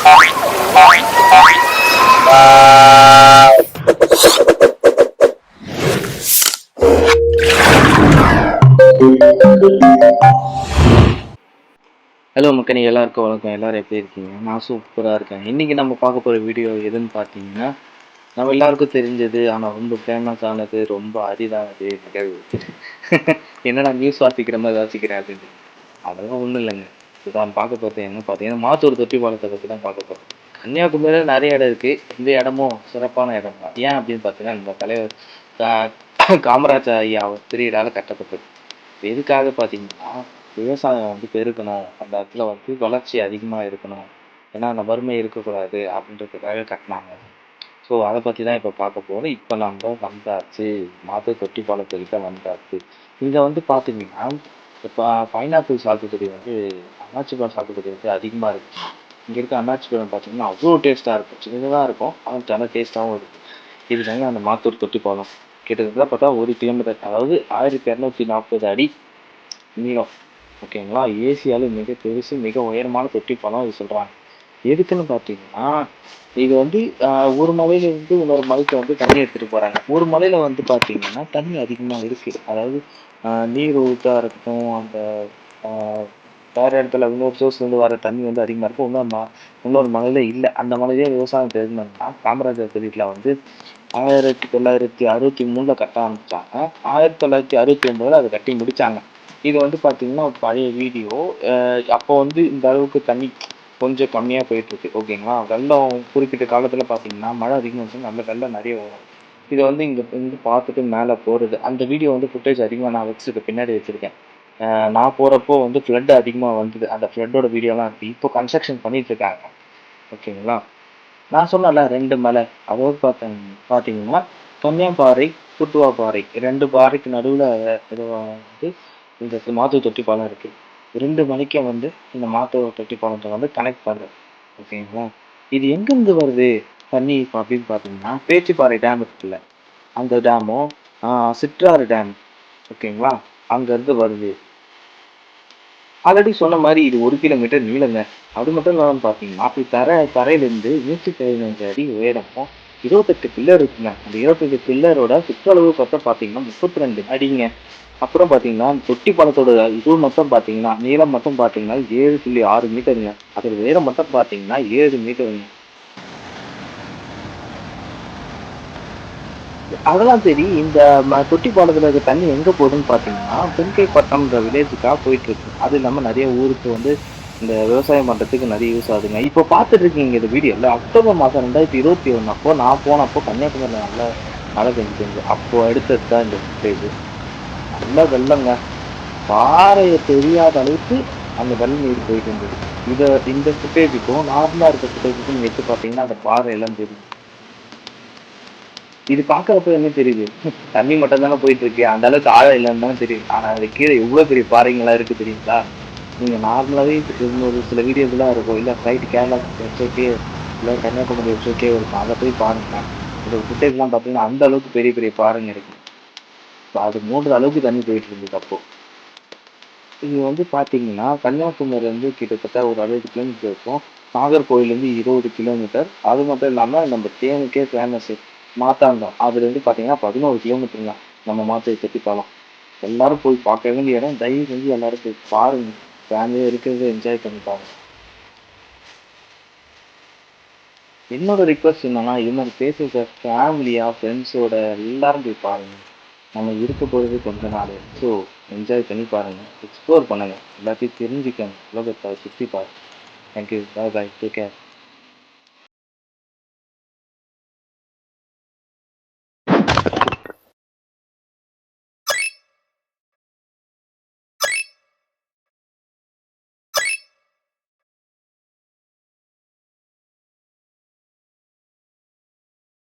Hello மக்களே, எல்லாருக்கும் வணக்கம். எல்லாரும் எப்படி இருக்கீங்க? நான் சூப்பராக இருக்கேன். இன்றைக்கி நம்ம பார்க்க போகிற வீடியோ எதுன்னு பார்த்தீங்கன்னா, நம்ம எல்லாருக்கும் தெரிஞ்சது ஆனால் ரொம்ப ஃபேமஸ் ஆனது, ரொம்ப அரிதானது நிகழ்வு. என்னடா நியூஸ் வாசிக்கிற மாதிரி வாசிக்கிறேன் அப்படின்னு. அதெல்லாம் ஒன்றும் இல்லைங்க. இதான் பார்க்க போகிறது என்ன பார்த்தீங்கன்னா, மாத்தூர் தொட்டி பாலத்தை பற்றி தான் பார்க்க போகிறோம். கன்னியாகுமரியில் நிறைய இடம் இருக்குது. இந்த இடமும் சிறப்பான இடம் தான். ஏன் அப்படின்னு பார்த்தீங்கன்னா, நம்ம தலைவர் காமராஜர் ஐயா பீரியடால் கட்டப்பட்டது. எதுக்காக பார்த்தீங்கன்னா, விவசாயம் வந்து பெருக்கணும், அந்த இடத்துல வந்து வளர்ச்சி அதிகமாக இருக்கணும், ஏன்னா அந்த வறுமை இருக்கக்கூடாது அப்படின்றதுக்காக கட்டினாங்க. ஸோ அதை பற்றி தான் இப்போ பார்க்க போகிறோம். இப்போ நம்ம வந்தாச்சு, மாத்தூர் தொட்டி பாலத்துக்கிட்ட வந்தாச்சு. இங்கே வந்து பார்த்தீங்கன்னா, இப்போ பைனாப்பிள் சாகுபடி வந்து அன்னாச்சி பழம் சாகுபடி வந்து அதிகமாக இருக்குது. இங்கே இருக்க அன்னாச்சி பழம் பார்த்தீங்கன்னா அவ்வளோ டேஸ்ட்டாக இருக்கும். சின்னதாக இருக்கும், ஆனால் நல்ல டேஸ்ட்டாகவும் இருக்கும். இதுதாங்க அந்த மாத்தூர் தொட்டி பாலம். கிட்டத்தட்ட பார்த்தா 1 கிலோமீட்டர், அதாவது 1240 அடி நீளம். ஓகேங்களா? ஏசியாவில் மிக பெருசு, மிக உயரமான தொட்டி பாலம் இது சொல்கிறாங்க. எதுக்குன்னு பார்த்தீங்கன்னா, இது வந்து ஒரு மலையிலேருந்து இன்னொரு மலைக்கு வந்து தண்ணி எடுத்துகிட்டு போகிறாங்க. ஒரு மலையில் வந்து பார்த்தீங்கன்னா தண்ணி அதிகமாக இருக்குது. அதாவது நீர் ஊற்றா இருக்கட்டும், அந்த வேறு இடத்துல இன்னொரு சோர்ஸ்லேருந்து வர தண்ணி வந்து அதிகமாக இருக்கும். இன்னொரு மலையில் இல்லை. அந்த மலையிலே விவசாயம் தெரிஞ்சோம்னா காமராஜர் பீரியடில் வந்து 1963 கட்ட ஆரம்பிச்சாங்க. 1969 அதை கட்டி முடிச்சாங்க. இது வந்து பார்த்தீங்கன்னா ஒரு பழைய வீடியோ. அப்போ வந்து இந்த அளவுக்கு தண்ணி கொஞ்சம் கம்மியாக போயிட்டுருக்கு. ஓகேங்களா? வெள்ளம் குறிப்பிட்ட காலத்தில் பார்த்தீங்கன்னா மழை அதிகமாக நல்ல வெள்ளம் நிறைய வரும். இதை வந்து இங்கே இருந்து பார்த்துட்டு மேலே போகிறது. அந்த வீடியோ வந்து ஃபுட்டேஜ் அதிகமாக நான் வச்சுருக்கேன், பின்னாடி வச்சுருக்கேன். நான் போகிறப்போ வந்து ஃப்ளட் அதிகமாக வந்தது. அந்த ஃப்ளட்டோட வீடியோலாம் இருக்குது. இப்போ கன்ஸ்ட்ரக்ஷன் பண்ணிகிட்ருக்காங்க. ஓகேங்களா? நான் சொன்னேன்ல 2 மலை. அதாவது பார்த்தீங்கன்னா தொன்னியாம்பாறை, குட்டுவாப்பாறை 2 பாறைக்கு நடுவில் வந்து இந்த மாத்தூர் தொட்டி பாலம் இருக்குது. 2 மலைக்கும் வந்து இந்த மாத்தூர் தொட்டி பாலத்தை வந்து கனெக்ட் பண்ணுது. ஓகேங்களா? இது எங்கேருந்து வருது தண்ணி அப்படின்னு பார்த்தீங்கன்னா, பேச்சிப்பாறை டேம் இருக்குல்ல, அந்த டேமும் சிற்றாறு டேம், ஓகேங்களா, அங்கேருந்து வருது. ஆல்ரெடி சொன்ன மாதிரி இது 1 கிலோமீட்டர் நீளங்க. அது மட்டும் இல்லாமல் பார்த்தீங்கன்னா, அப்படி தரையிலேருந்து 115 அடி உயரமும் 28 பில்லர் இருக்குங்க. அந்த 28 பில்லரோட சுற்றளவு பார்த்தீங்கன்னா 32 அடிங்க. அப்புறம் பார்த்தீங்கன்னா தொட்டி பாலத்தோட இது மொத்தம் பார்த்தீங்கன்னா நீளம் மட்டும் பார்த்தீங்கன்னா 7.6 மீட்டருங்க. அதோட உயரம் மட்டும் பார்த்தீங்கன்னா 7 மீட்டருங்க. அதெல்லாம் சரி, இந்த தொட்டி பாலத்துல இருக்க தண்ணி எங்க போகுதுன்னு பார்த்தீங்கன்னா, புன்கைப்பட்டம்ன்ற வில்லேஜுக்காக போயிட்டு இருக்கு. அது இல்லாம நிறைய ஊருக்கு வந்து இந்த விவசாயம் பண்றதுக்கு நிறைய யூஸ் ஆகுதுங்க. இப்போ பார்த்துட்டு இருக்கீங்க இந்த வீடியோல அக்டோபர் மாதம் 2021 அப்போ நான் போனப்போ கன்னியாகுமரியில் நல்லா மழை பெஞ்சிருந்து அப்போ எடுத்தது தான் இந்த ஃபுட்டேஜ். நல்லா வெள்ளங்க, பாறையை தெரியாத அளவுக்கு அந்த வெள்ள நீர் போயிட்டு இருந்தது. இந்த ஃபுட்டேஜுக்கும் நார்மலா இருக்க ஃபுட்டேஜுக்கும் எடுத்து பார்த்தீங்கன்னா அந்த பாறை எல்லாம் தெரியும். இது பார்க்கறப்ப என்ன தெரியுது, தண்ணி மட்டும் தானே போயிட்டு இருக்கு, அந்த அளவுக்கு ஆழம் இல்லைன்னு தானே தெரியுது. ஆனா அது கீழே எவ்வளவு பெரிய பாறைங்களா இருக்கு தெரியுங்களா? நீங்க நார்மலாவே ஒரு சில வீடியோஸ்லாம் இருக்கும், இல்ல ஃப்ளைட் கேரளா வெப்சைட்லயே இல்ல கன்னியாகுமரி வெப்சைட்லயே இருக்கும், அதை போய் பாருங்க. இந்த ஃபுட்டேஜ்லாம் பார்த்தீங்கன்னா அந்த அளவுக்கு பெரிய பெரிய பாறைங்க இருக்கு. அது மூடுற அளவுக்கு தண்ணி போயிட்டு இருந்தது அப்போ. இது வந்து பார்த்தீங்கன்னா கன்னியாகுமரியிலேருந்து கிட்டத்தட்ட ஒரு 60 கிலோமீட்டர் இருக்கும். நாகர்கோவிலேருந்து 20 கிலோமீட்டர். அது மட்டும் இல்லாமல் நம்ம தேனிக்கே ஃபேமஸ் மாத்தாண்டம், அதுலேருந்து பார்த்தீங்கன்னா 11 கிலோமீட்டருங்க நம்ம மாத்தூர் தொட்டி பாலம். எல்லாரும் போய் பார்க்க வேண்டிய இடம். தயவு செஞ்சு எல்லாரும் போய் பாருங்க. ஃபேமிலியாக இருக்கிறத என்ஜாய் பண்ணி பாருங்க. என்னோட ரிக்வஸ்ட் என்னன்னா, இது மாதிரி பேசுகிற ஃபேமிலியாக ஃப்ரெண்ட்ஸோட எல்லாரும் போய் பாருங்க. நம்ம இருக்க போகிறது கொஞ்ச நாள். ஸோ என்ஜாய் பண்ணி பாருங்கள், எக்ஸ்ப்ளோர் பண்ணுங்கள், எல்லாத்தையும் தெரிஞ்சுக்கங்க, உலகத்தை சுற்றி பாருங்கள். தேங்க்யூ, பாய் பாய், டேக் கேர்.